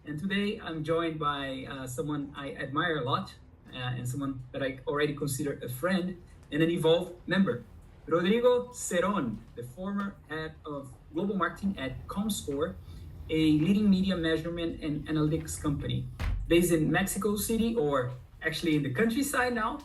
And today I'm joined by someone I admire a lot and someone that I already consider a friend and an evolved member. Rodrigo Cerón, the former head of global marketing at Comscore, a leading media measurement and analytics company based in Mexico City, or actually in the countryside now.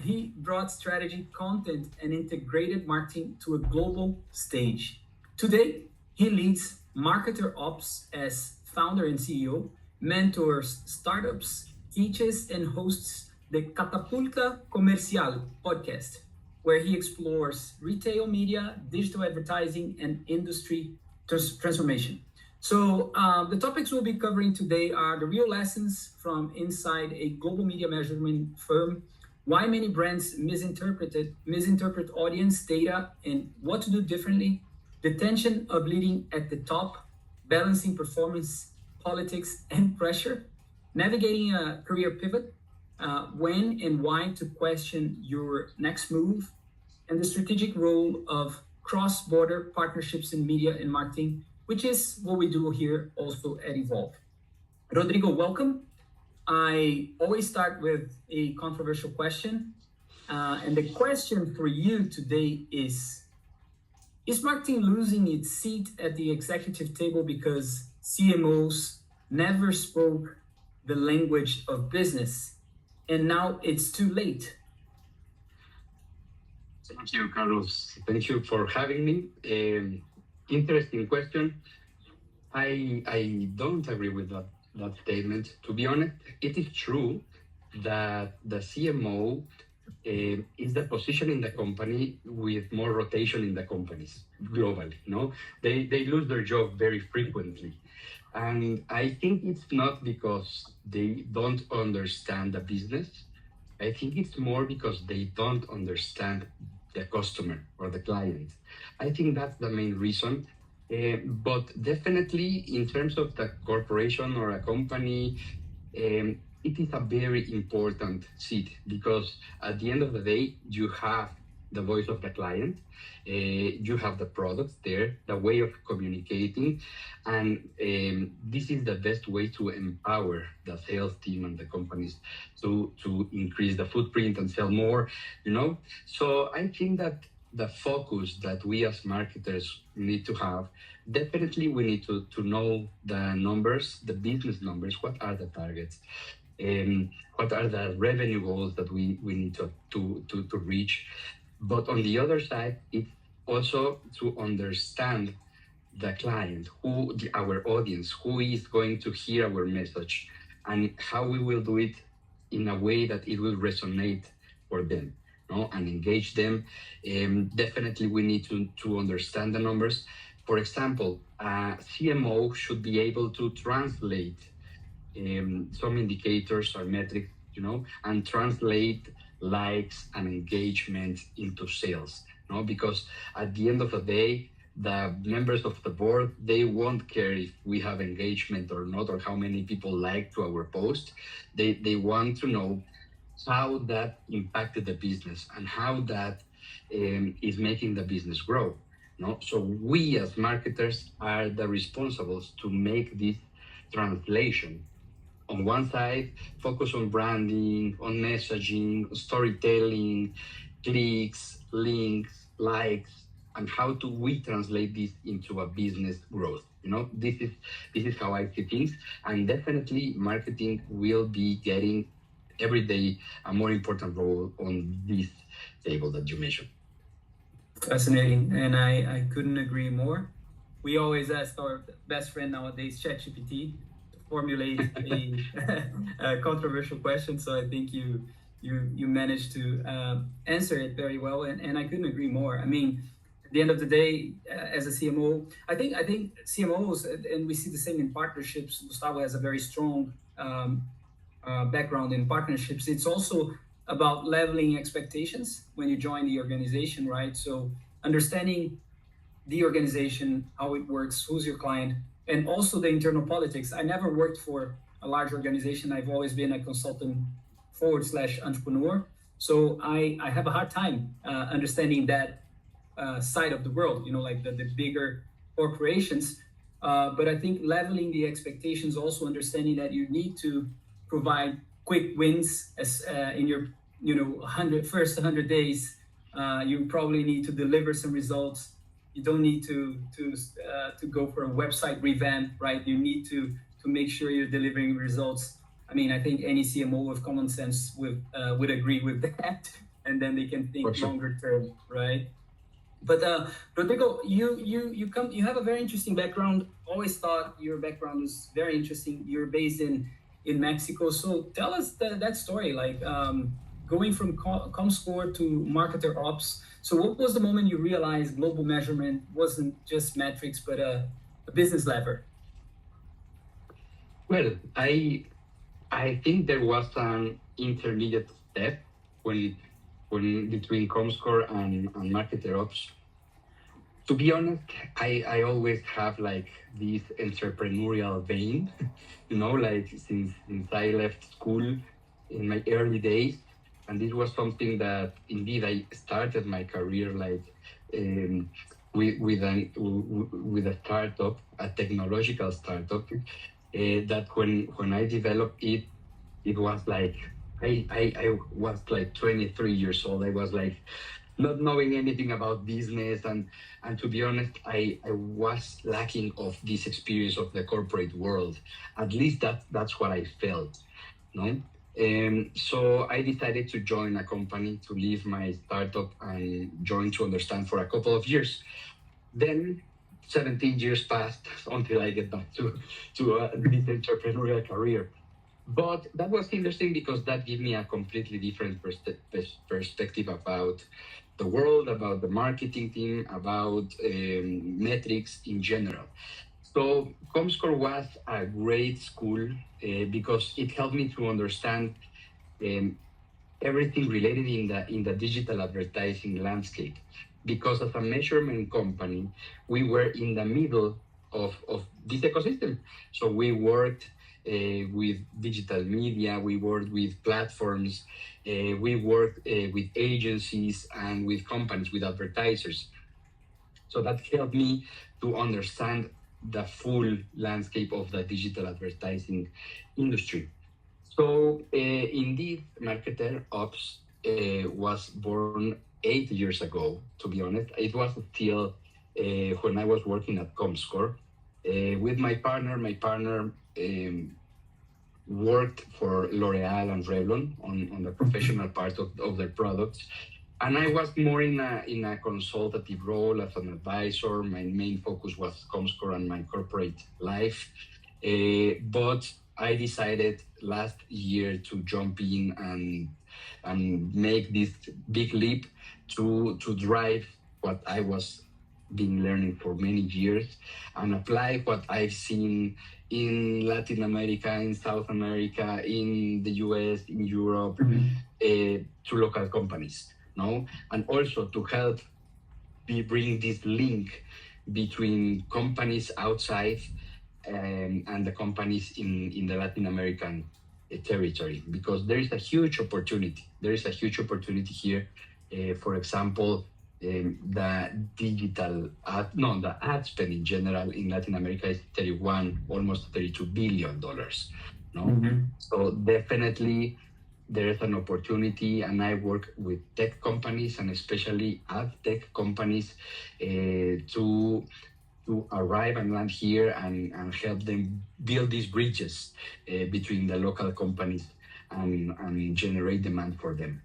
He brought strategy, content, and integrated marketing to a global stage. Today, he leads Marketerops as founder and CEO, mentors startups, teaches, and hosts the Catapulta Comercial podcast, where he explores retail media, digital advertising, and industry transformation. So the topics we'll be covering today are the real lessons from inside a global media measurement firm, why many brands misinterpret audience data and what to do differently, the tension of leading at the top, balancing performance, politics, and pressure, navigating a career pivot, when and why to question your next move, and the strategic role of cross-border partnerships in media and marketing, which is what we do here also at Evolve. Rodrigo, welcome. I always start with a controversial question. And the question for you today is marketing losing its seat at the executive table because CMOs never spoke the language of business, and now it's too late? Thank you, Carlos. Thank you for having me. Interesting question. I don't agree with that statement. To be honest, it is true that the CMO is the position in the company with more rotation in the companies globally. No, they lose their job very frequently, and I think it's not because they don't understand the business. I think it's more because they don't understand the customer or the client. I think that's the main reason. But definitely, in terms of the corporation or a company, it is a very important seat because at the end of the day, you have the voice of the client, you have the products there, the way of communicating, and this is the best way to empower the sales team and the companies to increase the footprint and sell more, So I think that the focus that we as marketers need to have, definitely we need to know the numbers, the business numbers, what are the targets, what are the revenue goals that we need to reach. But on the other side, it's also to understand the client, our audience, who is going to hear our message, and how we will do it in a way that it will resonate for them, and engage them. Definitely, we need to understand the numbers. For example, CMO should be able to translate some indicators or metrics, and translate likes and engagement into sales. Because at the end of the day, the members of the board, they won't care if we have engagement or not, or how many people like to our post. They want to know how that impacted the business and how that is making the business grow. So we as marketers are the responsibles to make this translation. On one side, focus on branding, on messaging, storytelling, clicks, links, likes, and how do we translate this into a business growth? This is how I see things, and definitely marketing will be getting every day a more important role on this table that you mentioned. Fascinating, and I couldn't agree more. We always ask our best friend nowadays, ChatGPT, to formulate a controversial question. So I think you managed to answer it very well, and I couldn't agree more. I mean, at the end of the day, as a CMO, I think CMOs, and we see the same in partnerships. Gustavo has a very strong background in partnerships. It's also about leveling expectations when you join the organization, right? So understanding the organization, how it works, who's your client, and also the internal politics. I never worked for a large organization. I've always been a consultant / entrepreneur. So I have a hard time understanding that side of the world, like the bigger corporations. But I think leveling the expectations, also understanding that you need to provide quick wins as in your 100 days. You probably need to deliver some results. You don't need to go for a website revamp, right? You need to make sure you're delivering results. I mean, I think any CMO with common sense would agree with that, and then they can think longer term, right? But Rodrigo, you have a very interesting background. Always thought your background was very interesting. You're based in Mexico, so tell us that story, like going from Comscore to Marketerops. So what was the moment you realized global measurement wasn't just metrics, but a business lever? Well, I think there was an intermediate step when between Comscore and Marketerops. To be honest, I always have like this entrepreneurial vein, like since I left school in my early days. And this was something that indeed I started my career like with a startup, a technological startup, that when I developed it, it was like I was like 23 years old. I was like not knowing anything about business, and to be honest, I was lacking of this experience of the corporate world. At least that's what I felt, no. So I decided to join a company, to leave my startup and join to understand for a couple of years. Then 17 years passed until I get back to this entrepreneurial career. But that was interesting because that gave me a completely different perspective about the world, about the marketing team, about metrics in general. So Comscore was a great school because it helped me to understand um, everything related in the digital advertising landscape. Because as a measurement company, we were in the middle of this ecosystem. So we worked with digital media, we worked with platforms, we worked with agencies and with companies, with advertisers. So that helped me to understand the full landscape of the digital advertising industry. So indeed, Marketerops was born 8 years ago, to be honest. It was still when I was working at Comscore with my partner. My partner worked for L'Oreal and Revlon on the professional part of their products. And I was more in a consultative role as an advisor. My main focus was Comscore and my corporate life. But I decided last year to jump in and make this big leap to drive what I was been learning for many years and apply what I've seen in Latin America, in South America, in the US, in Europe, to local companies, no? And also to help bring this link between companies outside and the companies in the Latin American territory, because there is a huge opportunity. There is a huge opportunity here. For example, the the ad spend in general in Latin America is almost $32 billion. No, so definitely there is an opportunity, and I work with tech companies and especially ad tech companies to arrive and land here and help them build these bridges between the local companies and generate demand for them,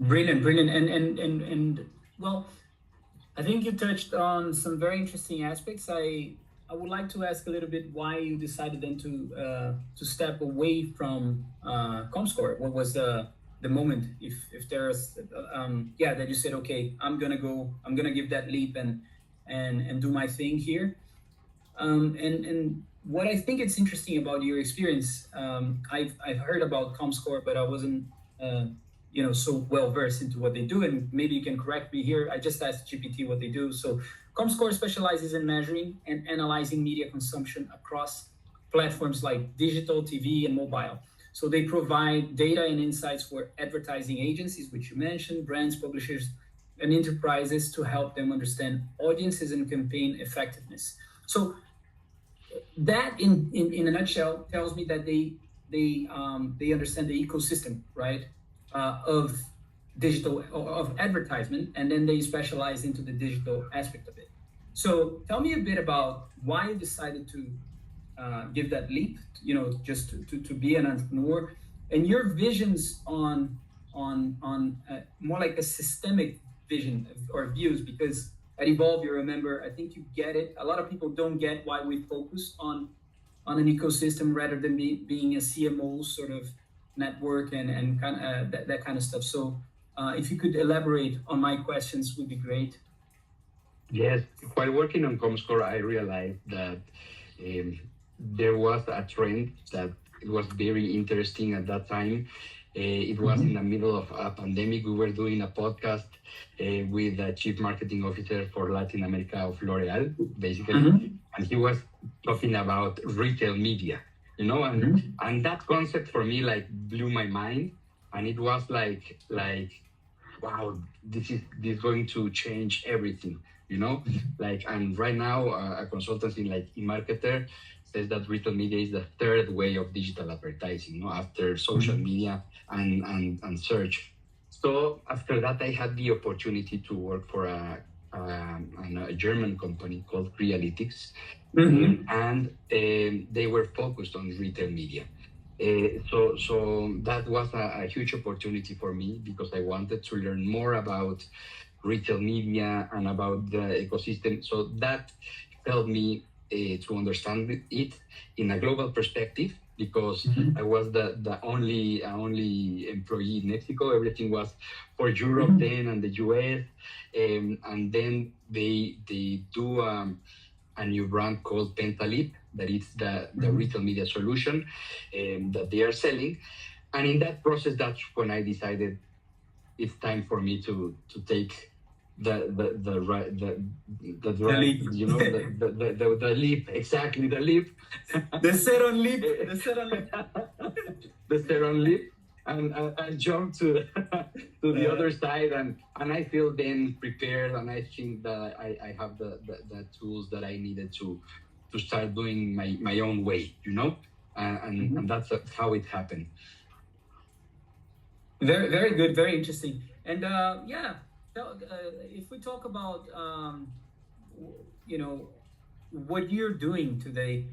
Brilliant. And well, I think you touched on some very interesting aspects. I would like to ask a little bit why you decided then to step away from Comscore. What was the moment, if there's that you said, okay, I'm gonna give that leap and do my thing here. And what I think it's interesting about your experience, I've heard about Comscore, but I wasn't so well versed into what they do, and maybe you can correct me here. I just asked GPT what they do. So Comscore specializes in measuring and analyzing media consumption across platforms like digital, TV, and mobile. So they provide data and insights for advertising agencies, which you mentioned, brands, publishers, and enterprises to help them understand audiences and campaign effectiveness. So that in a nutshell tells me that they understand the ecosystem, right, of digital, of advertisement, and then they specialize into the digital aspect of it. So tell me a bit about why you decided to give that leap, just to be an entrepreneur, and your visions on more like a systemic vision or views, because at Evolve, you remember, I think you get it. A lot of people don't get why we focus on an ecosystem rather than being a CMO sort of network and kind of that kind of stuff. So if you could elaborate on my questions, would be great. Yes, while working on Comscore, I realized that there was a trend that it was very interesting at that time. It was in the middle of a pandemic. We were doing a podcast with the chief marketing officer for Latin America of L'Oreal, basically, and he was talking about retail media, and that concept for me like blew my mind, and it was like wow, this is going to change everything, and right now a consultant in marketer says that retail media is the third way of digital advertising, after social media and search. So after that, I had the opportunity to work for a German company called Realytics, and they were focused on retail media. So that was a huge opportunity for me because I wanted to learn more about retail media and about the ecosystem. So that helped me to understand it in a global perspective, because I was the only employee in Mexico. Everything was for Europe then and the US, and then they do a new brand called Pentalip, that is the retail media solution that they are selling. And in that process, that's when I decided it's time for me to take the leap. The leap, exactly, the leap. The Cerón leap. The Cerón leap. And I jumped to the other side, and I feel then prepared, and I think that I have the tools that I needed to start doing my own way, and that's how it happened. Very, very good, very interesting. And if we talk about what you're doing today,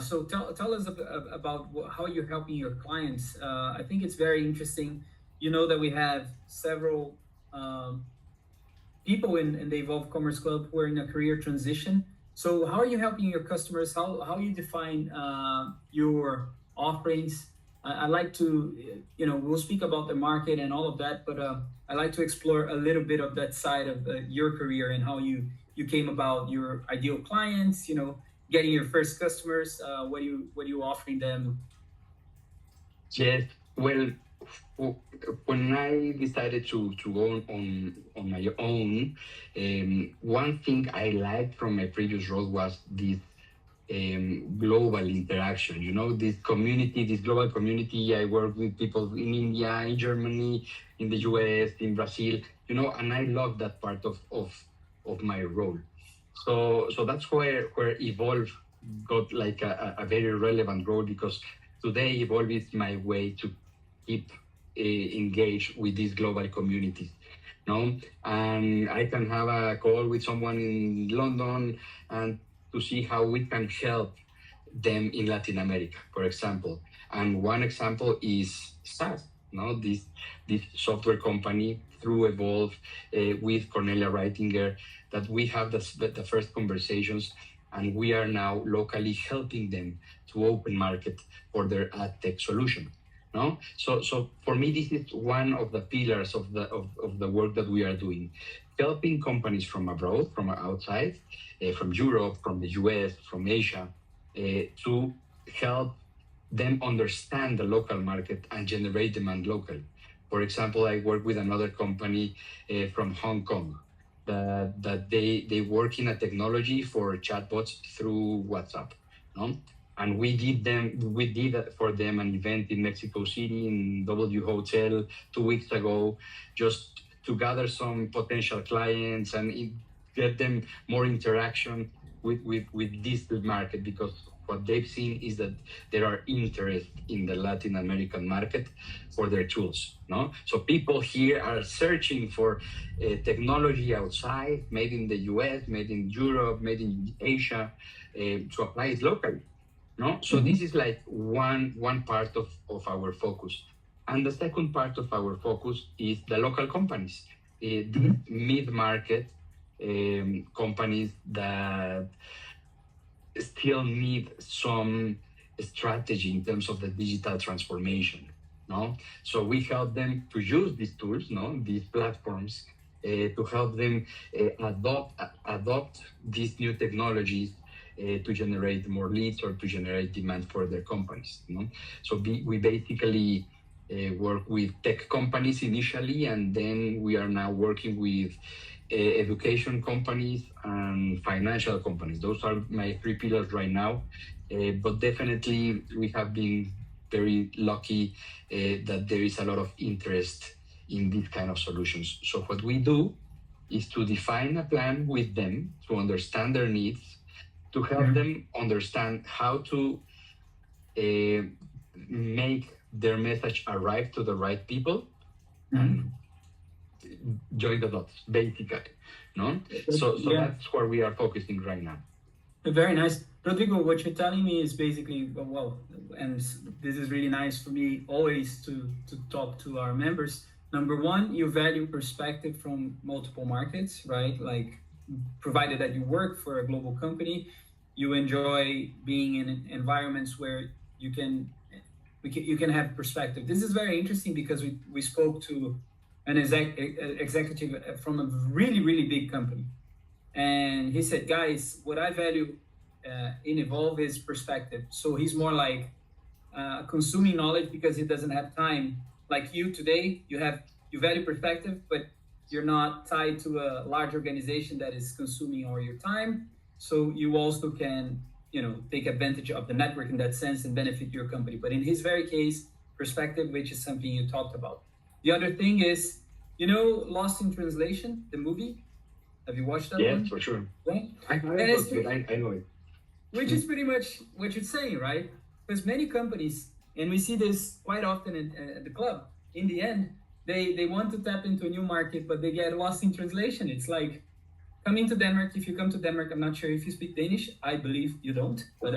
so tell us about how you're helping your clients. I think it's very interesting. You know that we have several people in the Evolve Commerce Club who are in a career transition. So how are you helping your customers? How you define your offerings? I like to, we'll speak about the market and all of that, but I like to explore a little bit of that side of your career and how you came about your ideal clients, getting your first customers. What are you offering them? Yes, well, when I decided to go on my own, one thing I liked from my previous role was this global interaction, this global community. I work with people in India, in Germany, in the US, in Brazil, and I love that part of my role. So that's where Evolve got like a very relevant role, because today Evolve is my way to keep engaged with these global communities. And I can have a call with someone in London and to see how we can help them in Latin America, for example. And one example is Estás, this software company through Evolve with Cornelia Reitinger, that we have the first conversations, and we are now locally helping them to open market for their ad tech solution. So for me, this is one of the pillars of the work that we are doing, helping companies from abroad, from outside, from Europe, from the US, from Asia, to help them understand the local market and generate demand local. For example, I work with another company from Hong Kong that they work in a technology for chatbots through WhatsApp. And we did for them an event in Mexico City in W Hotel 2 weeks ago, just to gather some potential clients and get them more interaction. with this market, because what they've seen is that there are interest in the Latin American market for their tools. No, so people here are searching for technology outside, made in the US, made in Europe, made in Asia, to apply it locally. No, so this is like one part of our focus, and the second part of our focus is the local companies, the mid-market companies that still need some strategy in terms of the digital transformation. No, so we help them to use these tools, no, these platforms, to help them adopt these new technologies to generate more leads or to generate demand for their companies. You know? So we basically work with tech companies initially, and then we are now working with education companies and financial companies. Those are my three pillars right now. But definitely we have been very lucky that there is a lot of interest in these kind of solutions. So what we do is to define a plan with them to understand their needs, to help them understand how to make their message arrive to the right people, and join the dots, basically. No? So that's where we are focusing right now. Very nice. Rodrigo, what you're telling me is basically, well, and this is really nice for me always to talk to our members. Number one, you value perspective from multiple markets, right? Like, provided that you work for a global company, you enjoy being in environments where you can have perspective. This is very interesting because we spoke to an executive from a really, really big company. And he said, guys, what I value in Evolve is perspective. So he's more like consuming knowledge because he doesn't have time. Like you today, you value perspective, but you're not tied to a large organization that is consuming all your time. So you also can, take advantage of the network in that sense and benefit your company. But in his very case, perspective, which is something you talked about. The other thing is, Lost in Translation, the movie. Have you watched that one? Yes, for sure. Right? I know it. Which is pretty much what you're saying, right? Because many companies, and we see this quite often at the club, in the end, they want to tap into a new market, but they get lost in translation. It's like coming to Denmark. If you come to Denmark, I'm not sure if you speak Danish. I believe you don't, but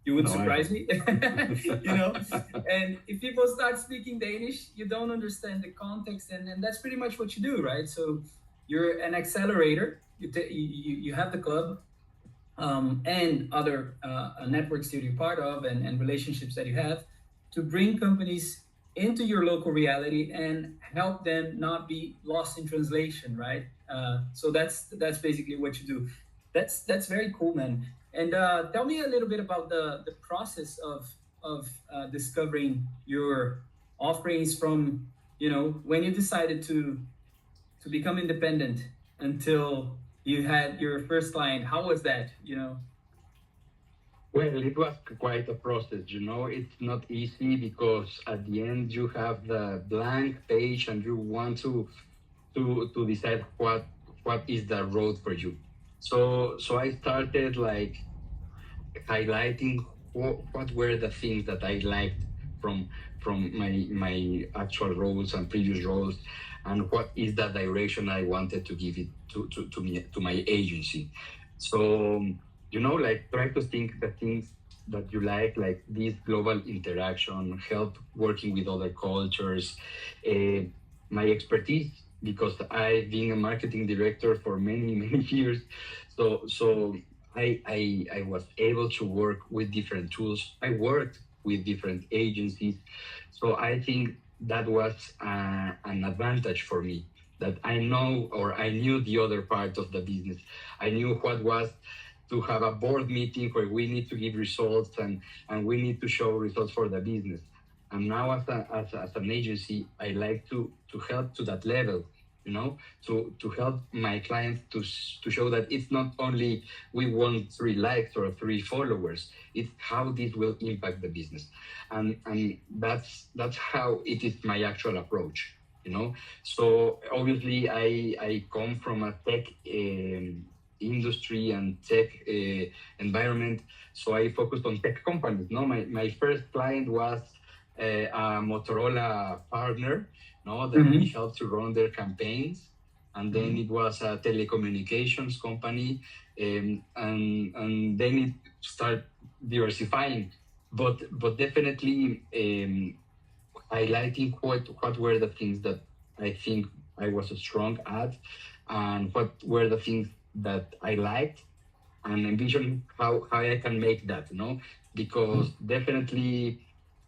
you would surprise me. And if people start speaking Danish, you don't understand the context, and that's pretty much what you do, right? So you're an accelerator. You have the club and other networks that you're part of and relationships that you have to bring companies into your local reality and help them not be lost in translation, right? So that's basically what you do. That's very cool, man. And tell me a little bit about the process of discovering your offerings from, when you decided to become independent until you had your first client. How was that, Well, it was quite a process, It's not easy because at the end you have the blank page and you want to decide what is the road for you. So I started like highlighting what were the things that I liked from my actual roles and previous roles, and what is the direction I wanted to give it to my agency. So like try to think the things that you like this global interaction, help working with other cultures, my expertise, because I've been a marketing director for many, many years. So I was able to work with different tools. I worked with different agencies. So I think that was an advantage for me, that I knew the other part of the business. I knew what was to have a board meeting where we need to give results and we need to show results for the business. And now as an agency, I like to help to that level, to help my clients to show that it's not only we want 3 likes or 3 followers, it's how this will impact the business. And that's how it is my actual approach, So obviously I come from a tech industry and tech environment. So I focused on tech companies. No, my first client was a Motorola partner, no, that we helped to run their campaigns. And then it was a telecommunications company, and then it started diversifying. But definitely highlighting what were the things that I think I was strong at, and what were the things that I liked, and envision how I can make that, because definitely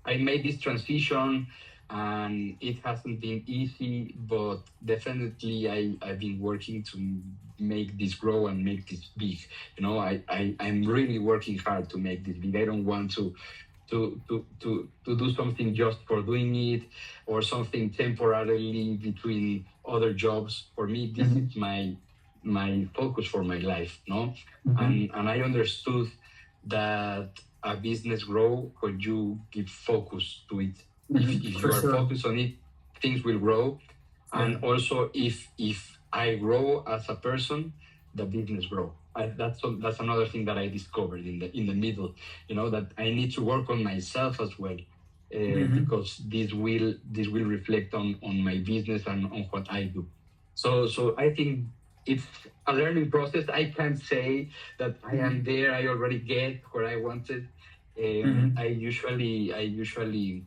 I made this transition, and it hasn't been easy, but definitely I've been working to make this grow and make this big. I'm really working hard to make this big. I don't want to do something just for doing it, or something temporarily between other jobs. For me, this is my focus for my life, and I understood that a business grow when you give focus to it. If you are focused on it, things will grow. And also, if I grow as a person, the business grow. That's another thing that I discovered in the middle. That I need to work on myself as well, because this will reflect on my business and on what I do. So I think it's a learning process. I can't say that I am there. I already get where I wanted. I usually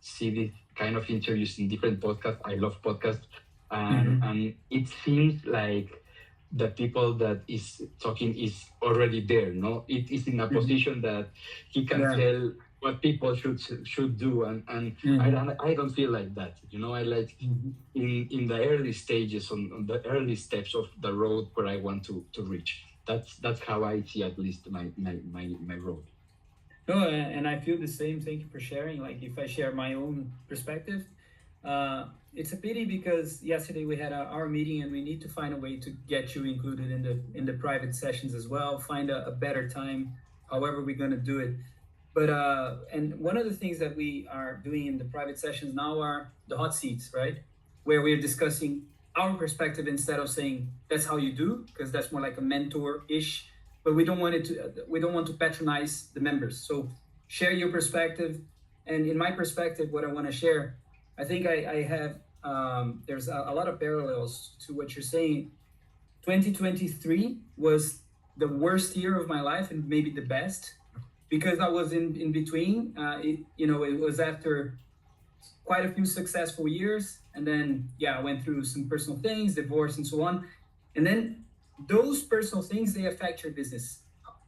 see this kind of interviews in different podcasts. I love podcasts, and it seems like the people that is talking is already there. It is in a position that he can tell what people should do, and I don't feel like that. I like in the early stages, on the early steps of the road where I want to reach. That's how I see at least my road. No, and I feel the same. Thank you for sharing. Like, if I share my own perspective, it's a pity because yesterday we had our meeting, and we need to find a way to get you included in the private sessions as well. Find a better time, however we're going to do it. But and one of the things that we are doing in the private sessions now are the hot seats, right? Where we're discussing our perspective instead of saying that's how you do, because that's more like a mentor-ish. But we don't want to patronize the members. So share your perspective. And in my perspective, what I want to share, I think I have, there's a lot of parallels to what you're saying. 2023 was the worst year of my life, and maybe the best, because I was in between. It was after quite a few successful years. And then, I went through some personal things, divorce and so on. And then those personal things, they affect your business.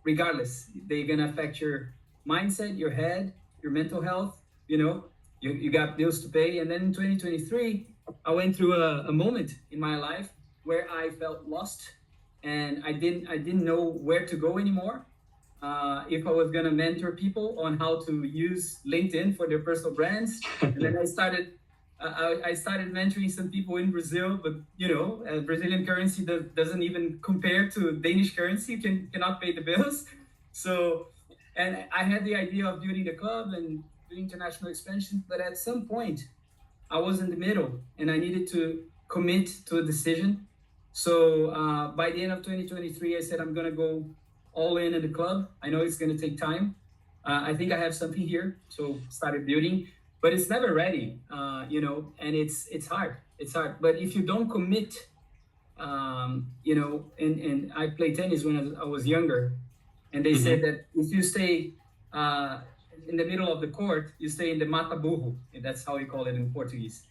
Regardless, they're going to affect your mindset, your head, your mental health. You got bills to pay. And then in 2023, I went through a moment in my life where I felt lost, and I didn't know where to go anymore. If I was going to mentor people on how to use LinkedIn for their personal brands. And then I started mentoring some people in Brazil, but Brazilian currency doesn't even compare to Danish currency. You cannot pay the bills. So, and I had the idea of building the club and doing international expansion, but at some point I was in the middle, and I needed to commit to a decision. So by the end of 2023, I said, I'm going to go all in the club. I know it's going to take time. I think I have something here. So started building, but it's never ready, and it's hard. It's hard. But if you don't commit, and I played tennis when I was younger, and they said that if you stay in the middle of the court, you stay in the mata burro, and that's how you call it in Portuguese,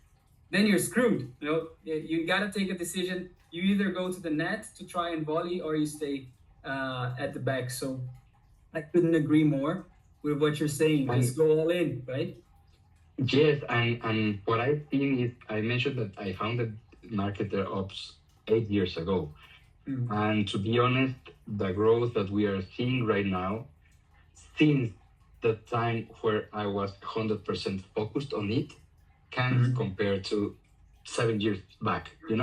then you're screwed. You got to take a decision. You either go to the net to try and volley, or you stay at the back. So I couldn't agree more with what you're saying. Let's go all in, right? Yes, and what I've seen is, I mentioned that I founded Marketerops 8 years ago. And to be honest, the growth that we are seeing right now, since the time where I was 100% focused on it, can't compare to 7 years back, Like,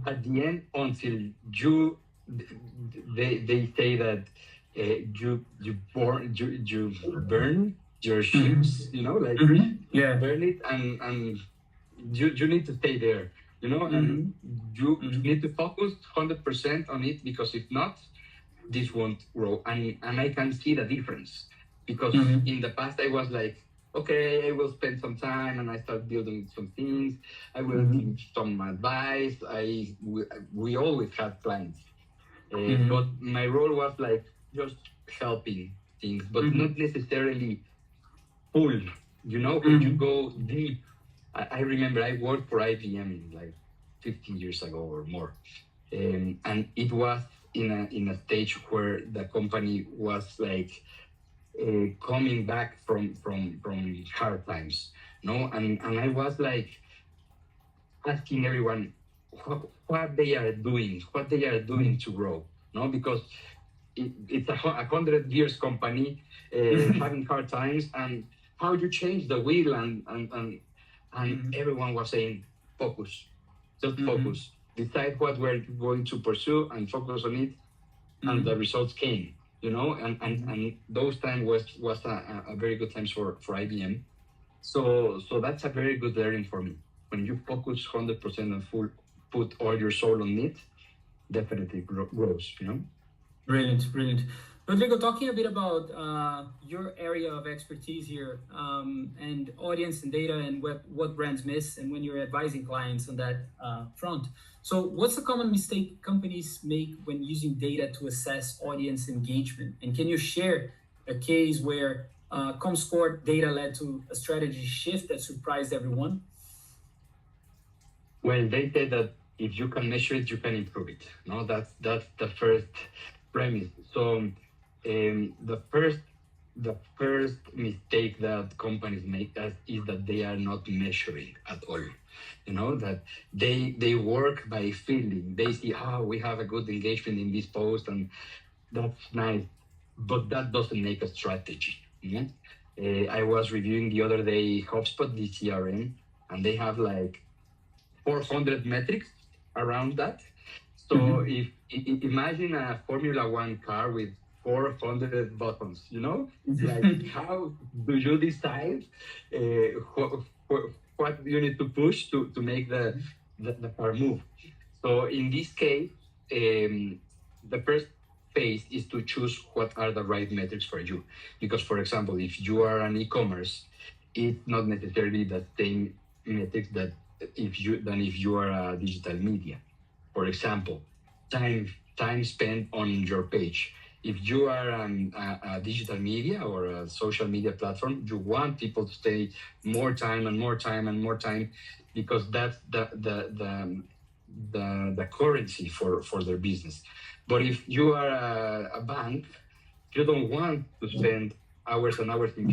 at the end, until they say that you burn your ships, burn it, and you need to stay there. and you need to focus 100% on it, because if not, this won't grow. And I can see the difference, because in the past I was like, okay, I will spend some time and I start building some things. I will give some advice. We always had clients, but my role was like just helping things, but not necessarily full. When you go deep. I remember I worked for IBM like 15 years ago or more, and it was in a stage where the company was like coming back from hard times, and I was like asking everyone what they are doing to grow, because it's a 100 years company having hard times, and how you change the wheel, and everyone was saying focus, just focus, decide what we're going to pursue and focus on it, and the results came, and those times was a very good times for IBM. So that's a very good learning for me. When you focus 100% and put all your soul on it, definitely grows. Brilliant. Rodrigo, talking a bit about your area of expertise here, and audience and data, and what brands miss, and when you're advising clients on that front. So what's a common mistake companies make when using data to assess audience engagement? And can you share a case where Comscore data led to a strategy shift that surprised everyone? Well, they say that if you can measure it, you can improve it. No, that's the first premise. So the first mistake that companies make is that they are not measuring at all. That they work by feeling. They see, we have a good engagement in this post, and that's nice, but that doesn't make a strategy. I was reviewing the other day HubSpot, the CRM, and they have like 400 metrics around that. So if imagine a Formula One car with 400 buttons, like how do you decide what you need to push to make the car move? So in this case, the first phase is to choose what are the right metrics for you. Because, for example, if you are an e-commerce, it's not necessarily the same metrics that if you are a digital media. For example, time spent on your page. If you are a digital media or a social media platform, you want people to stay more time and more time and more time, because that's the currency for their business. But if you are a bank, you don't want to spend hours and hours in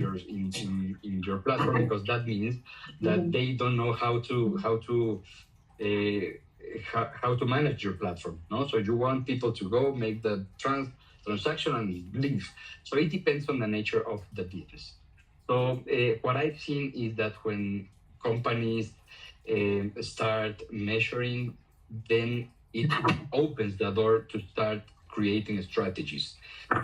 your platform, because that means that they don't know how to manage your platform. So you want people to go make the transaction and leave. So it depends on the nature of the business. So what I've seen is that when companies start measuring, then it opens the door to start creating strategies,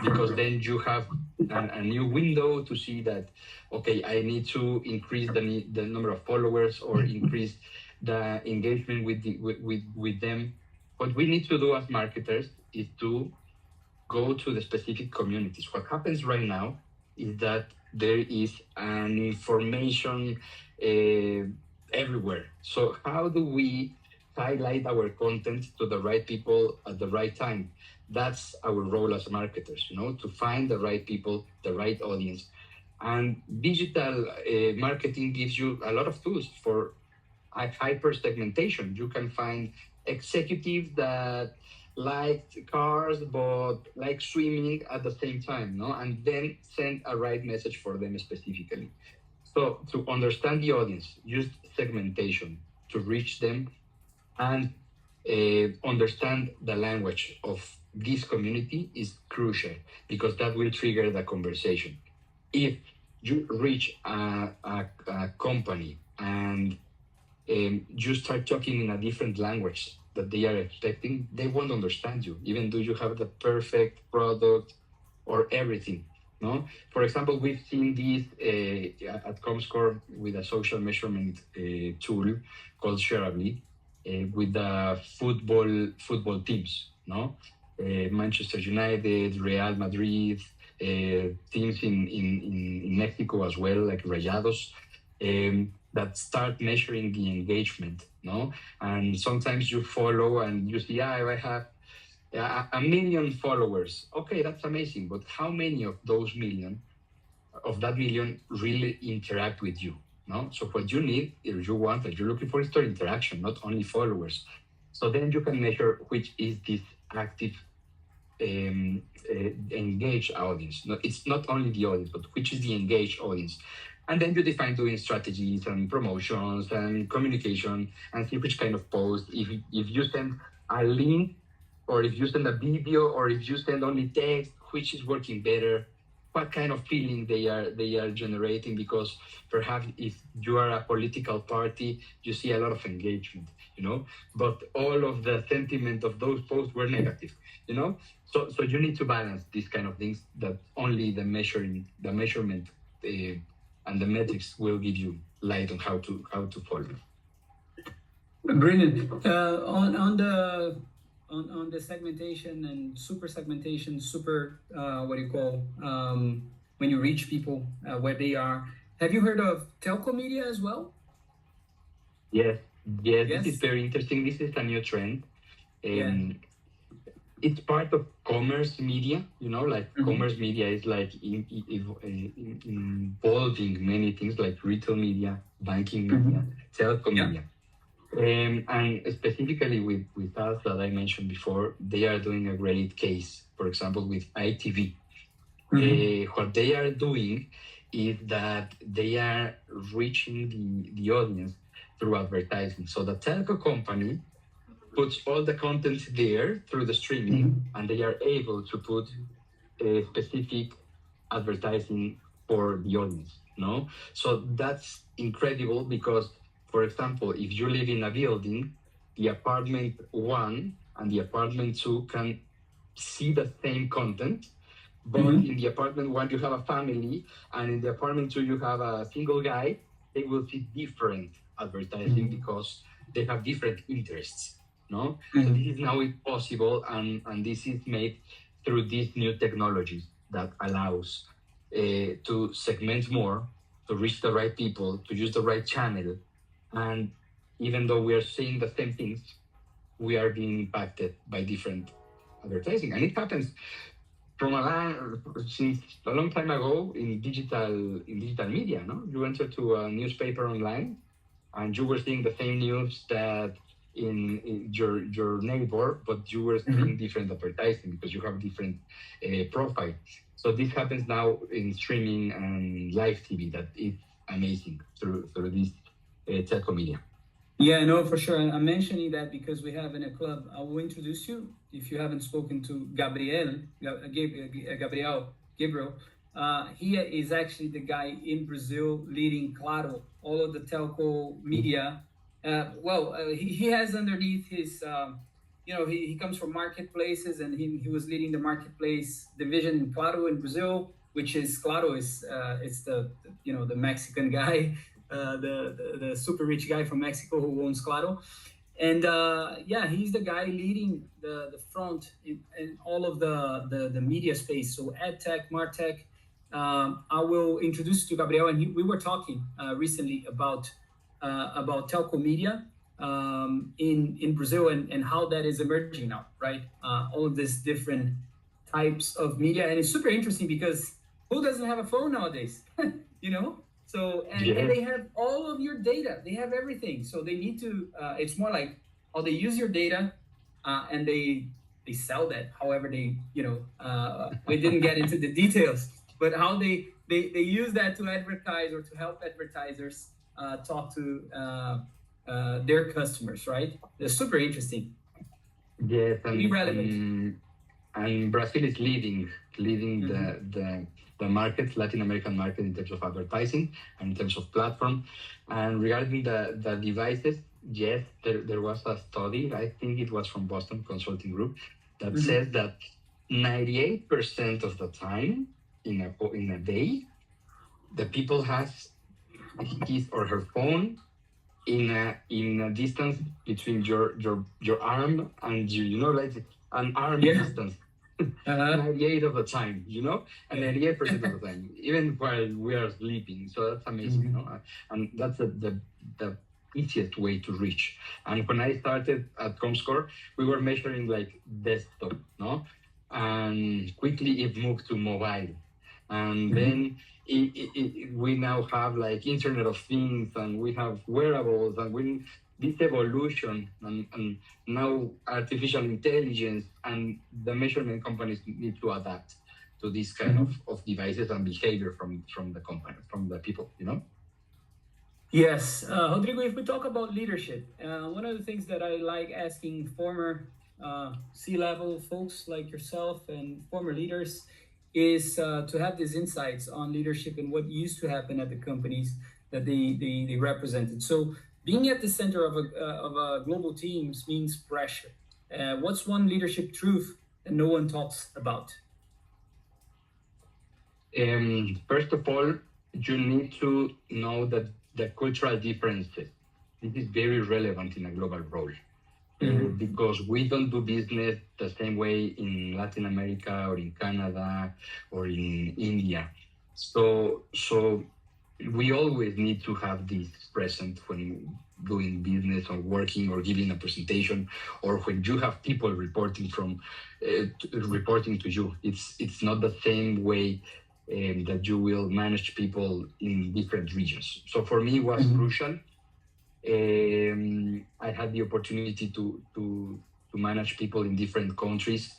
because then you have a new window to see that, okay, I need to increase the number of followers or increase the engagement with them. What we need to do as marketers is to go to the specific communities. What happens right now is that there is an information everywhere. So how do we highlight our content to the right people at the right time? That's our role as marketers, to find the right people, the right audience. And digital marketing gives you a lot of tools for hyper segmentation. You can find executives that like cars but like swimming at the same time, and then send a right message for them specifically. So to understand the audience, use segmentation to reach them, and understand the language of this community is crucial, because that will trigger the conversation. If you reach a company and you start talking in a different language that they are expecting, they won't understand you, even though you have the perfect product or everything. For example, we've seen this at Comscore with a social measurement tool called Shareably. with the football teams, no? Manchester United, Real Madrid, teams in Mexico as well, like Rayados, that start measuring the engagement, no? And sometimes you follow and you see, I have a million followers. Okay, that's amazing, but how many of that million really interact with you? No? So what you need, if you want, that you're looking for is the interaction, not only followers. So then you can measure which is this active, engaged audience. No, it's not only the audience, but which is the engaged audience. And then you define doing strategies and promotions and communication and see which kind of post. If you send a link, or if you send a video, or if you send only text, which is working better, what kind of feeling they are generating, because perhaps if you are a political party, you see a lot of engagement, but all of the sentiment of those posts were negative, so you need to balance these kind of things that only the measurement and the metrics will give you light on how to follow. Brilliant. On the segmentation and super segmentation, when you reach people where they are. Have you heard of telco media as well? Yes. This is very interesting. This is a new trend. It's part of commerce media, commerce media is like involving many things like retail media, banking media, telco media. And specifically with us that I mentioned before, they are doing a great case, for example, with ITV. What they are doing is that they are reaching the audience through advertising. So the telco company puts all the content there through the streaming, and they are able to put a specific advertising for the audience, no? So that's incredible because, for example, if you live in a building, the apartment 1 and the apartment 2 can see the same content, but in the apartment 1 you have a family, and in the apartment 2 you have a single guy. They will see different advertising because they have different interests, no? So this is now possible, and this is made through these new technologies that allows to segment more, to reach the right people, to use the right channel. And even though we are seeing the same things, we are being impacted by different advertising. And it happens since a long time ago in digital media, no? You enter to a newspaper online and you were seeing the same news that in your neighbor, but you were seeing different advertising because you have different profile. So this happens now in streaming and live TV. That is amazing through this telco media. Yeah, no, for sure. I'm mentioning that because we have in a club, I will introduce you, if you haven't spoken to Gabriel. He is actually the guy in Brazil leading Claro, all of the telco media. He has underneath his, he comes from marketplaces, and he was leading the marketplace division in Claro in Brazil, which is Claro is it's the Mexican guy, the super rich guy from Mexico who owns Claro. And he's the guy leading the front in all of the media space. So EdTech, MarTech. I will introduce you to Gabriel, and we were talking recently about telco media in Brazil and how that is emerging now, right? All of these different types of media, and it's super interesting because who doesn't have a phone nowadays? So and they have all of your data, they have everything. So they need to. It's more like how they use your data, and they sell that. However, we didn't get into the details, but how they use that to advertise or to help advertisers talk to their customers, right? It's super interesting. Yes, and Brazil is leading the market, Latin American market, in terms of advertising and in terms of platform. And regarding the devices, yes, there was a study, I think it was from Boston Consulting Group, that says that 98% of the time in a day, the people has his or her phone in a distance between your arm and you know, like an arm distance. 98 of the time, you know, and 98% of the time, even while we are sleeping. So that's amazing, you know, and that's the easiest way to reach. And when I started at Comscore, we were measuring like desktop, no, and quickly it moved to mobile, and then we now have like Internet of Things, and we have wearables, and this evolution, and now artificial intelligence, and the measurement companies need to adapt to this kind of devices and behavior from the company, from the people, you know? Yes, Rodrigo, if we talk about leadership, one of the things that I like asking former C-level folks like yourself and former leaders is to have these insights on leadership and what used to happen at the companies that they represented. So being at the center of a global team means pressure. What's one leadership truth that no one talks about? First of all, you need to know that the cultural differences, this is very relevant in a global role. Because we don't do business the same way in Latin America or in Canada or in India. So we always need to have this present when doing business or working or giving a presentation, or when you have people reporting to you. It's not the same way that you will manage people in different regions. So for me, it was crucial. I had the opportunity to manage people in different countries,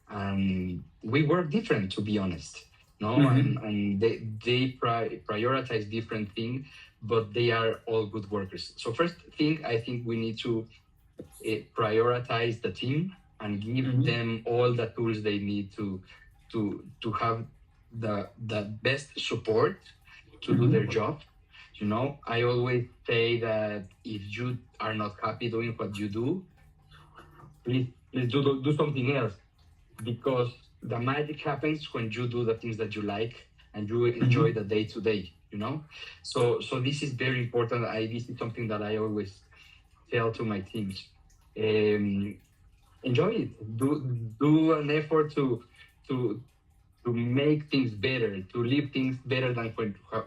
and we were different, to be honest. No, and they prioritize different things, but they are all good workers. So first thing, I think we need to prioritize the team and give them all the tools they need to have the best support to do their job. You know, I always say that if you are not happy doing what you do, please do something else, because the magic happens when you do the things that you like and you enjoy the day to day, you know? So this is very important. This is something that I always tell to my teams. Enjoy it. Do an effort to make things better, to leave things better than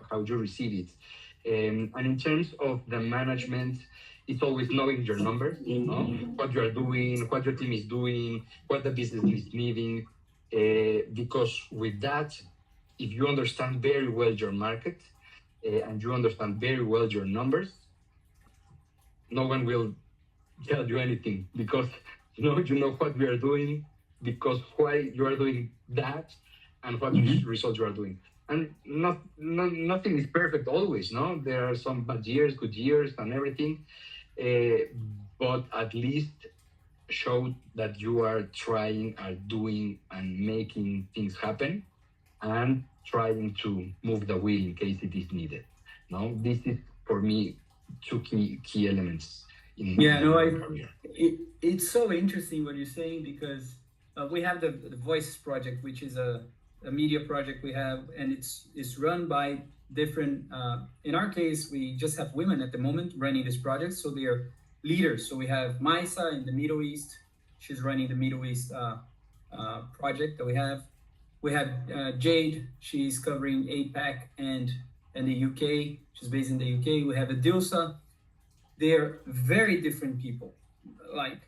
how you receive it. And in terms of the management, it's always knowing your numbers, you know, what you are doing, what your team is doing, what the business is needing. Because with that, if you understand very well your market and you understand very well your numbers, no one will tell you anything, because you know what we are doing, because why you are doing that, and what results you are doing. And nothing is perfect always, no? There are some bad years, good years, and everything. But at least show that you are trying, are doing, and making things happen, and trying to move the wheel in case it is needed. No, this is for me two key elements. It's so interesting what you're saying, because we have the Voice project, which is a media project we have, and it's run by different, in our case, we just have women at the moment running this project, so they are leaders. So we have Maisa in the Middle East. She's running the Middle East project that we have. We have Jade. She's covering APAC and the UK. She's based in the UK. We have Adilsa. They're very different people. Like,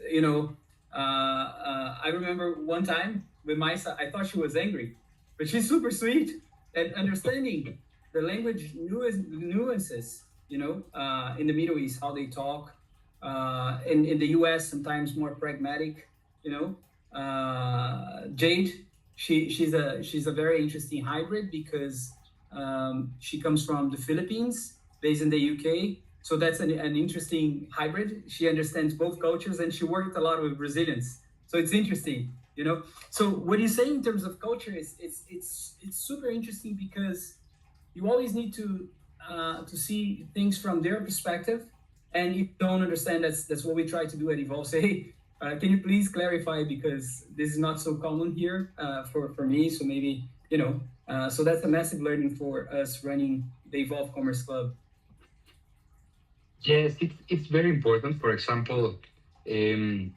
you know, I remember one time with Maisa, I thought she was angry, but she's super sweet and understanding the language nuances, you know, in the Middle East, how they talk. In the US, sometimes more pragmatic, you know. Jade, she's a very interesting hybrid, because she comes from the Philippines, based in the UK. So that's an interesting hybrid. She understands both cultures, and she worked a lot with Brazilians. So it's interesting, you know. So what you say in terms of culture is it's super interesting, because you always need to see things from their perspective. And if you don't understand, that's what we try to do at Evolve. Say, hey, can you please clarify, because this is not so common here for me. So maybe, you know, so that's a massive learning for us running the Evolve Commerce Club. Yes, it's very important. For example, um,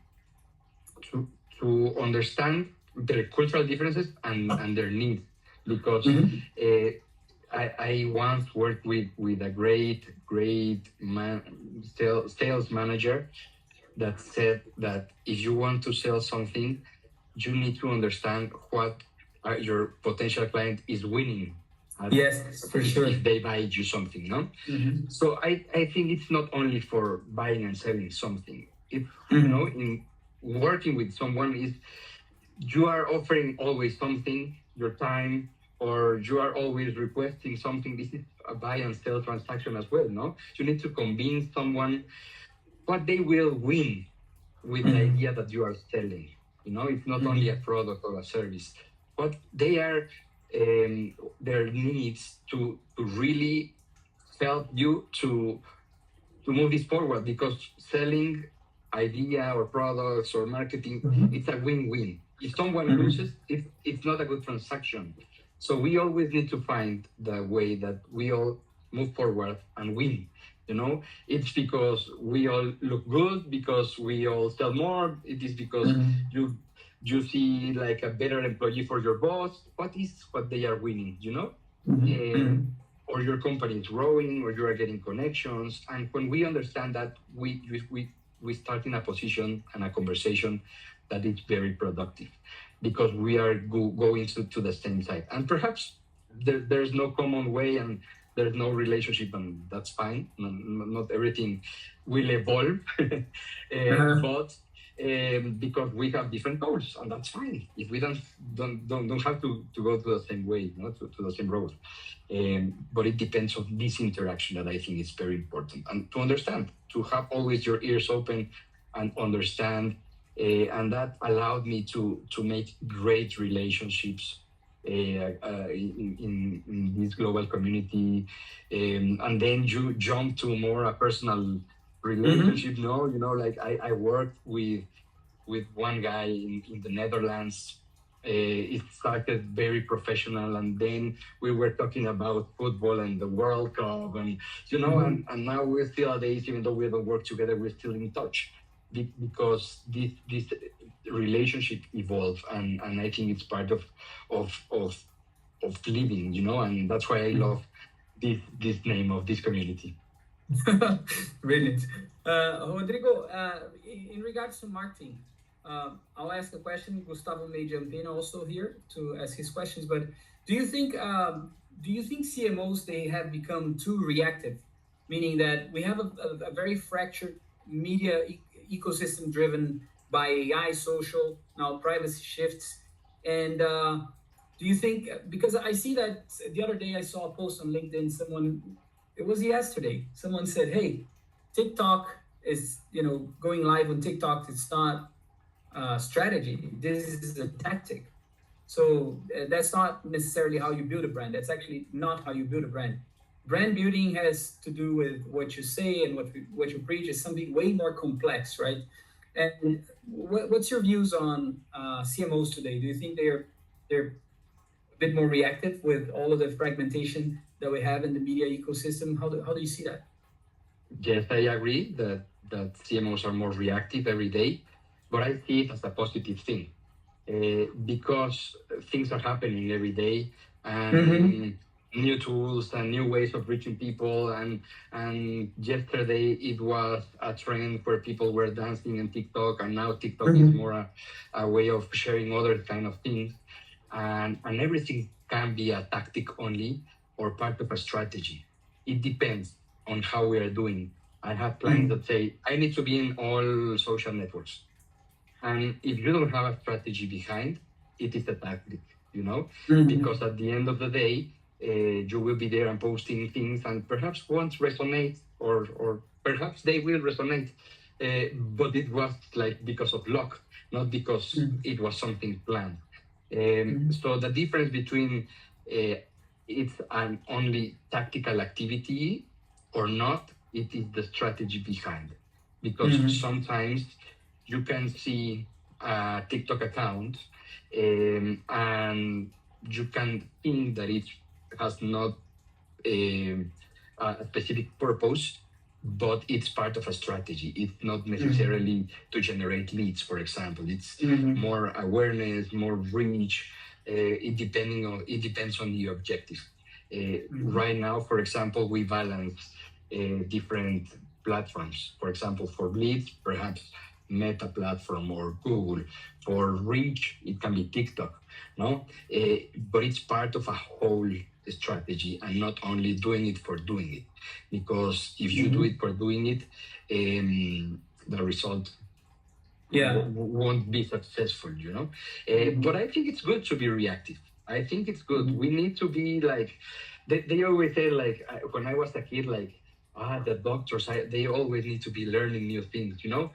to understand their cultural differences and their needs, because Mm-hmm. uh, I once worked with a great sales manager that said that if you want to sell something, you need to understand what your potential client is winning at Yes, for sure. if they buy you something, no? Mm-hmm. So I think it's not only for buying and selling something. It's, Mm-hmm. in working with someone is you are offering always something, your time, or you are always requesting something. This is a buy and sell transaction as well, no? You need to convince someone what they will win with the Mm-hmm. idea that you are selling. It's not only a Mm-hmm. product or a service, but they are their needs to really help you to move this forward, because selling idea or products or marketing, Mm-hmm. it's a win-win. If someone Mm-hmm. loses, it's not a good transaction. So we always need to find the way that we all move forward and win. It's because we all look good, because we all sell more. It is because Mm-hmm. you see like a better employee for your boss. What they are winning. Mm-hmm. Um, or your company is growing, or you are getting connections. And when we understand that, we start in a position and a conversation that is very productive, because we are going to the same side. And perhaps there's no common way, and there's no relationship, and that's fine. Not everything will evolve, Uh-huh. but because we have different goals, and that's fine. If we don't have to go to the same way, to the same road. But it depends on this interaction that I think is very important, and to understand, to have always your ears open and understand, and that allowed me to make great relationships in this global community. And then you jump to more a personal Mm-hmm. relationship. No, like I worked with one guy in the Netherlands. It started very professional, and then we were talking about football and the World Cup, and Mm-hmm. and now we're still at days, even though we don't work together, we're still in touch, because this relationship evolved, and I think it's part of of of living, and that's why I love this name of this community. Brilliant. Rodrigo, in regards to marketing, I'll ask a question. Gustavo may jump in also here to ask his questions. But do you think CMOs, they have become too reactive, meaning that we have a very fractured media ecosystem driven by AI, social, now privacy shifts, and do you think, because I see that the other day I saw a post on LinkedIn, it was yesterday, someone said, hey, TikTok is, going live on TikTok, it's not strategy, this is a tactic. So that's not necessarily how you build a brand. That's actually not how you build a brand. Brand building has to do with what you say and what you preach is something way more complex, right? And what's your views on CMOs today? Do you think they're a bit more reactive with all of the fragmentation that we have in the media ecosystem? How do you see that? Yes, I agree that CMOs are more reactive every day, but I see it as a positive thing, because things are happening every day, Mm-hmm. and new tools and new ways of reaching people. And yesterday it was a trend where people were dancing in TikTok, and now TikTok is Mm-hmm. more a way of sharing other kind of things, and everything can be a tactic only or part of a strategy. It depends on how we are doing. I have clients that say, I need to be in all social networks. And if you don't have a strategy behind, it is a tactic, Mm-hmm. because at the end of the day, you will be there and posting things, and perhaps won't resonate, or perhaps they will resonate, but it was like because of luck, not because it was something planned. Mm-hmm. So the difference between it's an only tactical activity or not, it is the strategy behind. Because Mm-hmm. sometimes you can see a TikTok account, and you can think that it has not um, a specific purpose, but it's part of a strategy. It's not necessarily to generate leads, for example. It's more awareness, more reach. It depends on the objective. Right now, for example, we balance different platforms. For example, for leads, perhaps Meta platform or Google. For reach, it can be TikTok. No, but it's part of a whole strategy, and not only doing it for doing it. Because if you do it for doing it, the result won't be successful, you know. But I think it's good to be reactive. I think it's good. We need to be like, they always say, like, when I was a kid, like, the doctors, they always need to be learning new things, you know.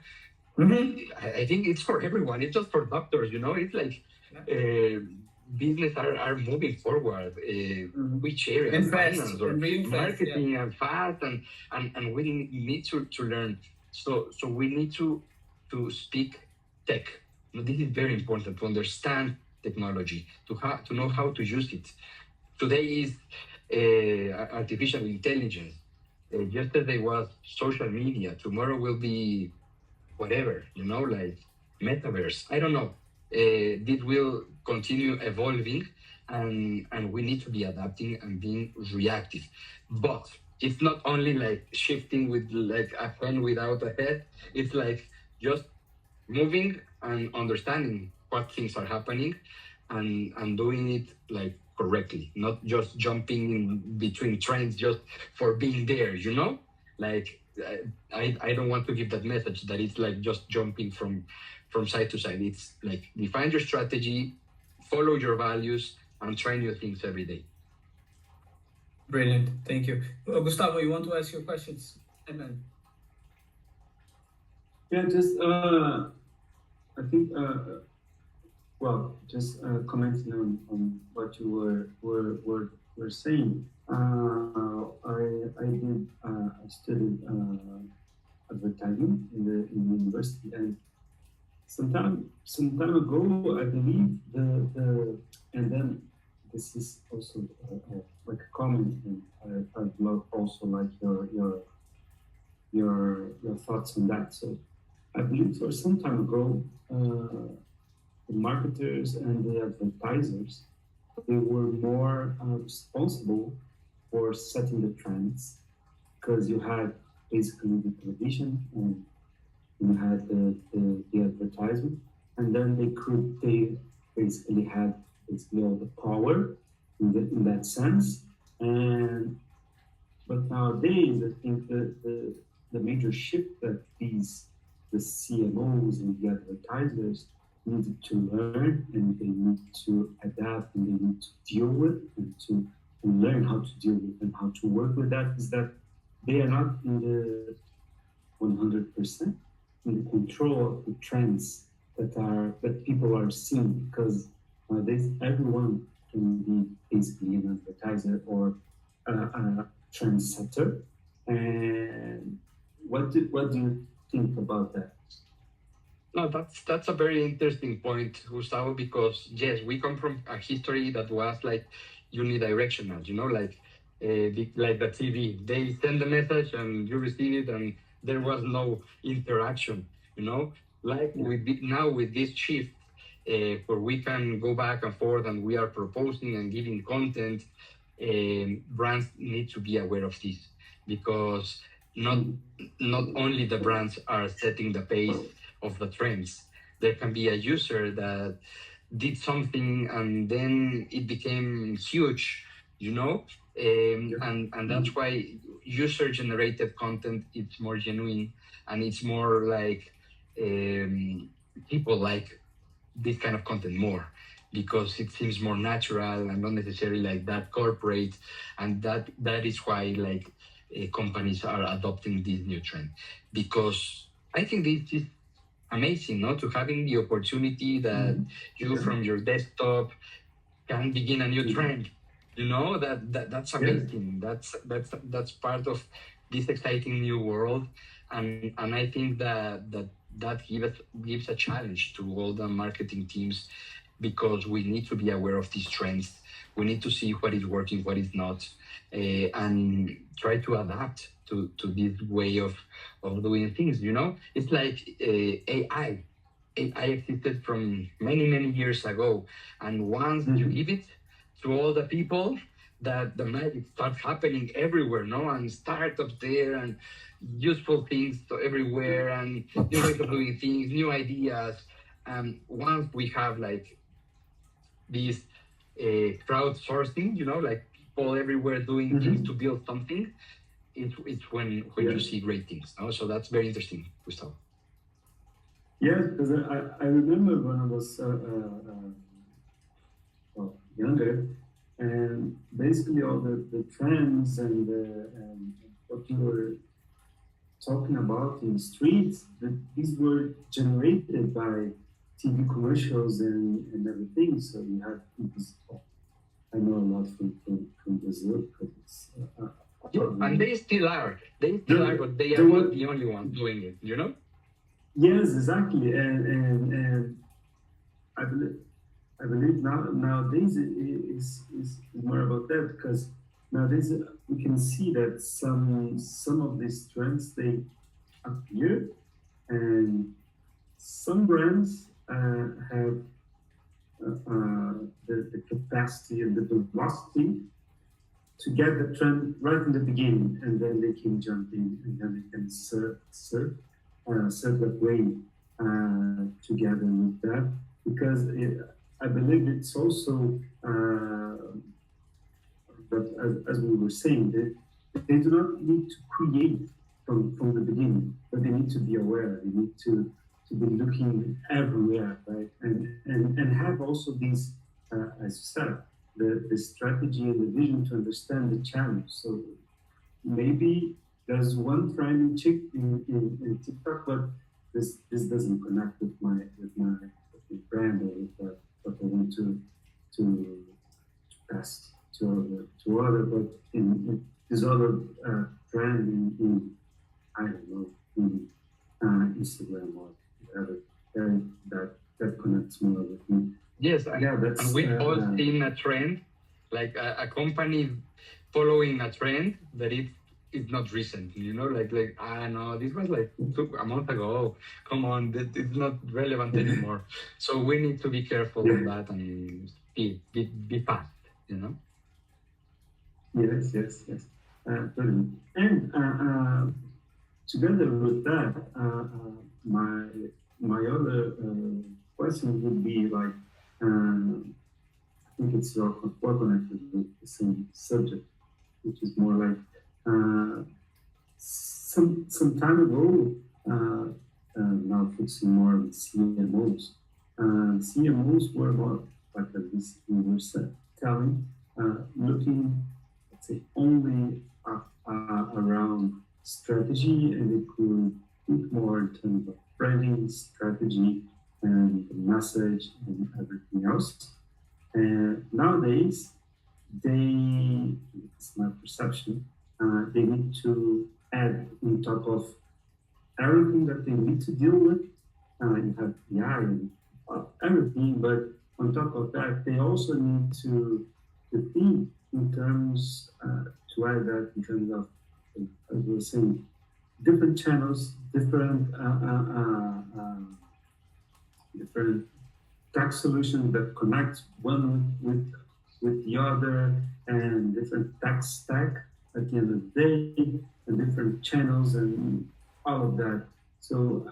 I think it's for everyone. It's just for doctors, you know. It's like business are moving forward. Which area? Finance or marketing and fast, and we need to learn. So we need to speak tech. This is very important, to understand technology, to know how to use it. Today is artificial intelligence. Yesterday was social media. Tomorrow will be whatever, you know, like metaverse. I don't know. This will continue evolving, and we need to be adapting and being reactive. But it's not only like shifting with like a pen without a head. It's like just moving and understanding what things are happening, and doing it like correctly, not just jumping in between trends just for being there, you know. Like I don't want to give that message that it's like just jumping from side to side. It's like define your strategy, follow your values, and try new things every day. Brilliant, thank you. Gustavo, you want to ask your questions? Amen. Yeah, just I think just commenting on what you were saying. I studied advertising in the university, and some time ago, I believe and then this is also like a comment, and I'd love also like your thoughts on that. So I believe for some time ago, the marketers and the advertisers, they were more responsible for setting the trends, because you had basically the television and you had the advertisement, and then they basically had all the power in that sense. But nowadays, I think the major shift that the CMOs and the advertisers need to learn, and they need to adapt, and they need to deal with, and learn how to deal with and how to work with that, is that they are not in the 100% in the control of the trends that people are seeing, because nowadays everyone can be basically an advertiser or a trendsetter. And what do you think about that? No, that's a very interesting point, Gustavo, because yes, we come from a history that was like unidirectional, you know, like the TV. They send the message and you receive it, and there was no interaction, you know. Like now with this shift, where we can go back and forth, and we are proposing and giving content, brands need to be aware of this, because not only the brands are setting the pace of the trends. There can be a user that did something and then it became huge, you know, and that's why user-generated content, it's more genuine, and it's more like people like this kind of content more, because it seems more natural and not necessarily like that corporate, and that is why like companies are adopting this new trend, because I think this is amazing, no? To having the opportunity that you from your desktop can begin a new trend, you know, that's amazing. That's part of this exciting new world, and I think that gives a challenge to all the marketing teams, because we need to be aware of these trends. We need to see what is working, what is not, and try to adapt to this way of doing things. It's like AI. AI existed from many, many years ago. And once you give it to all the people, that the magic starts happening everywhere, no? And startups there and useful things everywhere and new ways of doing things, new ideas. And once we have like this crowdsourcing, like people everywhere doing things to build something, it's when you see great things, no? So that's very interesting, Gustavo. Yes, because I remember when I was younger, and basically all the trends and what you were talking about in the streets, these were generated by TV commercials and everything. So you have this, I know a lot from Brazil because it's. And they still are. But they are not the only ones doing it, Yes, exactly, and I believe nowadays it is more about that, because nowadays we can see that some of these trends, they appear, and some brands have the capacity and the velocity to get the trend right in the beginning, and then they can jump in, and then they can serve that way together with that, because I believe it's also that, as we were saying, they do not need to create from the beginning, but they need to be aware. They need to be looking everywhere, right? And have also these, as you said, the strategy and the vision to understand the challenge. So maybe there's one trend in TikTok, but this doesn't connect with my brand or with what I want to pass to other. But in this other trend in I don't know, in Instagram or whatever, that connects more with me. Yes, and we've all seen a trend, like a company following a trend that it's not recent, like I know this was like a month ago. Come on, it's not relevant anymore. So we need to be careful of that and be fast, Yes. Brilliant. And together with that, my other question would be like, I think it's all connected with the same subject, which is more like some time ago, now focusing more on CMOs. CMOs were more like this we were telling, looking, let's say, only around strategy, and they could think more in terms of branding, strategy, and the message and everything else. And nowadays, it's my perception, they need to add on top of everything that they need to deal with. You have AI and everything, but on top of that, they also need to think in terms, to add that in terms of, as we were saying, different channels, different tax solutions that connect one with the other, and different tax stack at the end of the day, and different channels and all of that. So,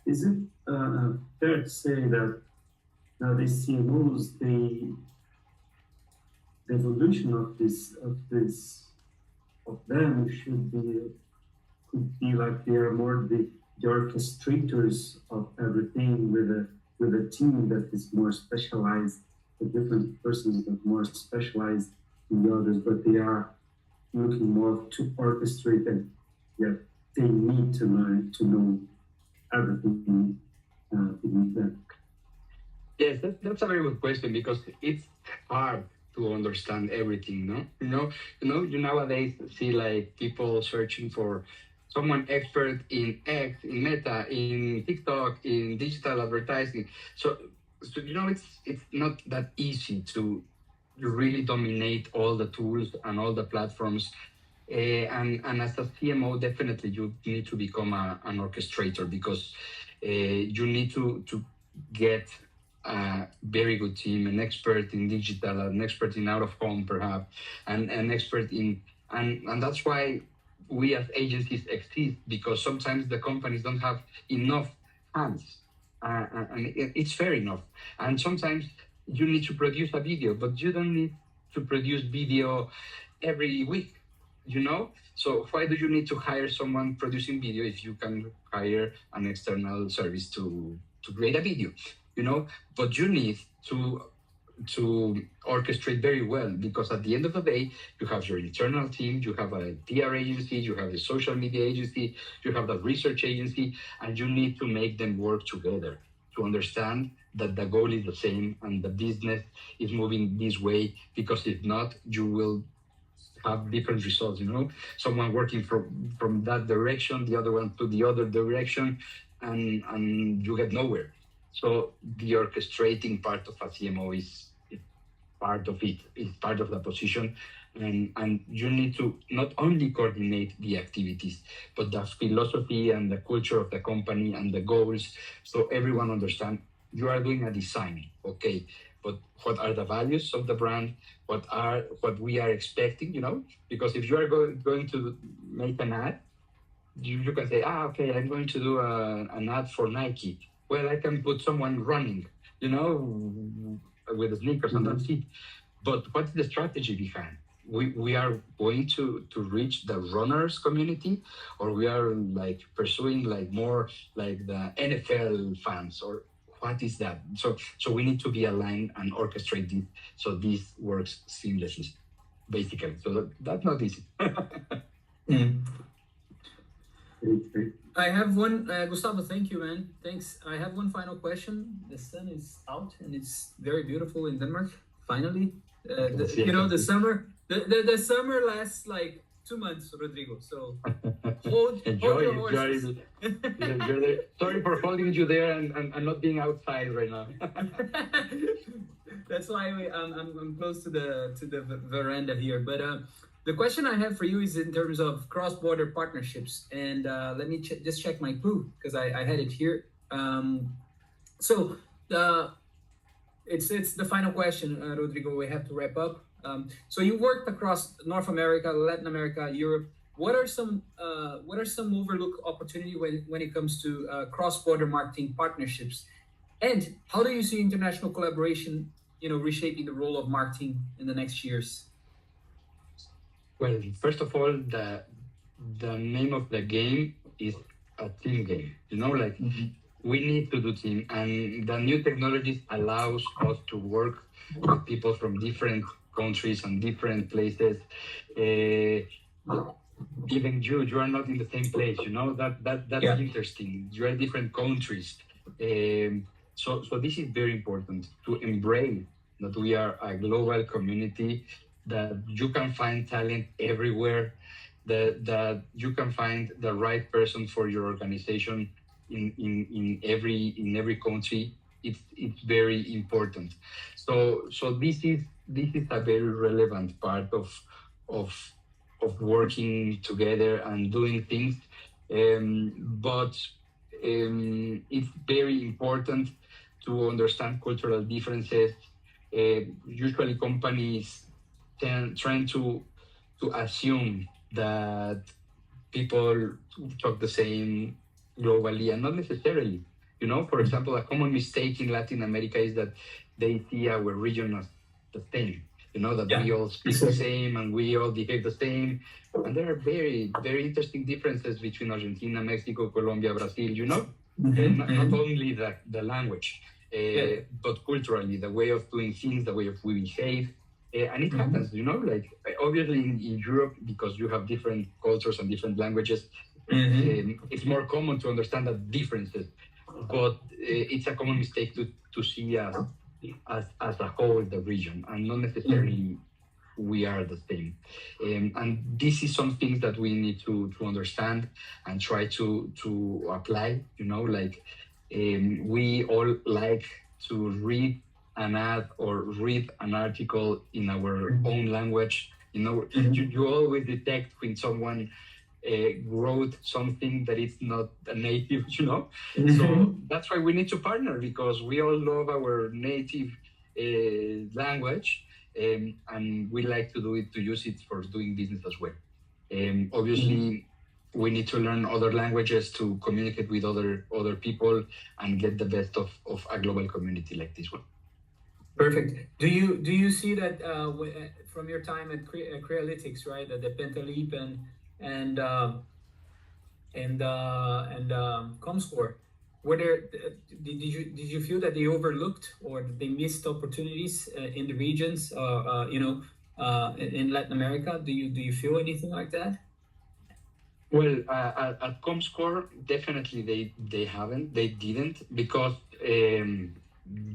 is it fair to say that now the CMOs, the evolution of them could be like they are more the orchestrators of everything, with a team that is more specialized, the different persons that are more specialized in the others, but they are looking more to orchestrate, and yet they need to learn to know everything beneath them. Yes, that's a very good question, because it's hard to understand everything, no? You nowadays see like people searching for someone expert in X, in Meta, in TikTok, in digital advertising. So it's not that easy to really dominate all the tools and all the platforms. And as a CMO, definitely you need to become an orchestrator, because you need to get a very good team, an expert in digital, an expert in out of home perhaps, and an expert in, and that's why we as agencies exist, because sometimes the companies don't have enough hands, and it's fair enough. And sometimes you need to produce a video, but you don't need to produce video every week, So why do you need to hire someone producing video if you can hire an external service to create a video, But you need to orchestrate very well, because at the end of the day, you have your internal team, you have a PR agency, you have a social media agency, you have the research agency, and you need to make them work together to understand that the goal is the same and the business is moving this way, because if not, you will have different results, someone working from that direction, the other one to the other direction, and you get nowhere. So the orchestrating part of a CMO is part of it, it's part of the position. And you need to not only coordinate the activities, but the philosophy and the culture of the company and the goals. So everyone understands you are doing a design, okay, but what are the values of the brand? What we are expecting, Because if you are going to make an ad, you can say, okay, I'm going to do an ad for Nike. Well, I can put someone running, with the sneakers and that's it. But what's the strategy behind? We are going to reach the runners community, or we are like pursuing like more like the NFL fans, or what is that? So we need to be aligned and orchestrate this so this works seamlessly, basically. So that's not easy. I have one, Gustavo, thank you, man. Thanks. I have one final question. The sun is out and it's very beautiful in Denmark, finally. The summer lasts like 2 months, Rodrigo. So hold your horses. Sorry for holding you there and not being outside right now. That's why I'm close to the veranda here. But the question I have for you is in terms of cross-border partnerships, and let me just check my clue, because I had it here. It's the final question, Rodrigo. We have to wrap up. So you worked across North America, Latin America, Europe. What are some overlooked opportunity when it comes to cross-border marketing partnerships, and how do you see international collaboration, reshaping the role of marketing in the next years? Well, first of all, the name of the game is a team game. We need to do team, and the new technologies allows us to work with people from different countries and different places. Even you are not in the same place. That's interesting. You are different countries. So this is very important to embrace that we are a global community, that you can find talent everywhere, that you can find the right person for your organization in every country. It's very important. So this is a very relevant part of working together and doing things. But it's very important to understand cultural differences. Usually companies trying to assume that people talk the same globally, and not necessarily. For example, a common mistake in Latin America is that they see our region as the same. That we all speak the same and we all behave the same. And there are very, very interesting differences between Argentina, Mexico, Colombia, Brazil. Not only the language, but culturally, the way of doing things, the way of we behave. And it happens, like obviously in Europe, because you have different cultures and different languages, it's more common to understand the differences. But it's a common mistake to see as a whole the region, and not necessarily we are the same. And this is some things that we need to understand and try to apply, like we all like to read an ad or read an article in our own language. You always detect when someone wrote something that is not a native, So that's why we need to partner, because we all love our native language, and we like to use it for doing business as well. Obviously, we need to learn other languages to communicate with other people and get the best of a global community like this one. Perfect. Do you see that from your time at Crealytics, right? At the Pentaleap and Comscore, did you feel that they overlooked or that they missed opportunities in the regions, in Latin America? Do you feel anything like that? Well, at Comscore, definitely they didn't, because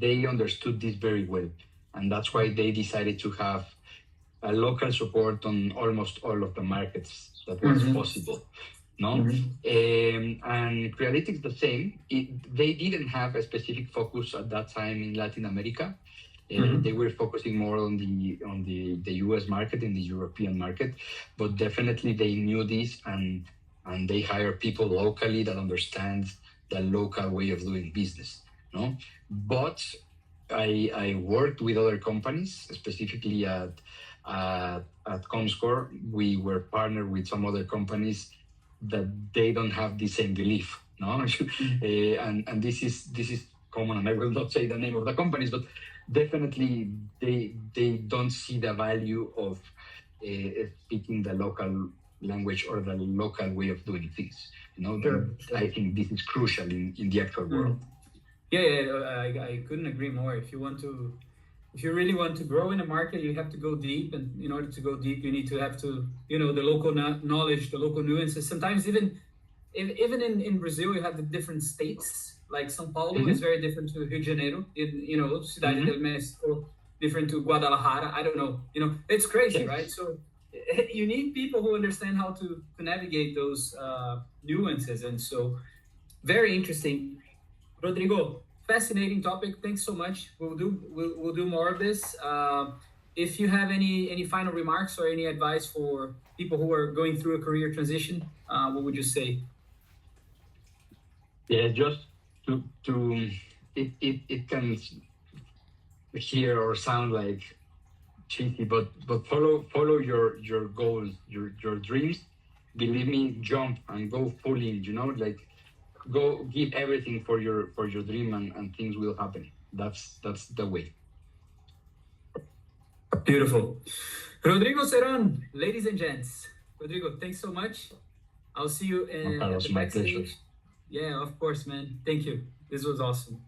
they understood this very well, and that's why they decided to have a local support on almost all of the markets that was possible. And Crealytics the same. They didn't have a specific focus at that time in Latin America. They were focusing more on the US market and the European market, but definitely they knew this, and they hire people locally that understand the local way of doing business. But I worked with other companies, specifically at Comscore. We were partnered with some other companies that they don't have the same belief, and this is common. And I will not say the name of the companies, but definitely they don't see the value of speaking the local language or the local way of doing things. Sure. I think this is crucial in the actual world. I couldn't agree more. If you really want to grow in a market, you have to go deep, and in order to go deep, you need to have to, the local knowledge, the local nuances. Sometimes even in Brazil, you have the different states. Like São Paulo is very different to Rio de Janeiro. Cidade del México, different to Guadalajara. I don't know. It's crazy, right? So you need people who understand how to navigate those nuances, and so very interesting. Rodrigo, fascinating topic. Thanks so much. We'll do more of this. If you have any final remarks or any advice for people who are going through a career transition, what would you say? Yeah, just to it can hear or sound like cheesy, but follow your goals, your dreams. Believe me, jump and go full in. Like, go give everything for your dream, and things will happen. That's the way. Beautiful. Rodrigo Cerón, ladies and gents. Rodrigo, thanks so much. I'll see you at the backstage. Yeah, of course, man. Thank you. This was awesome.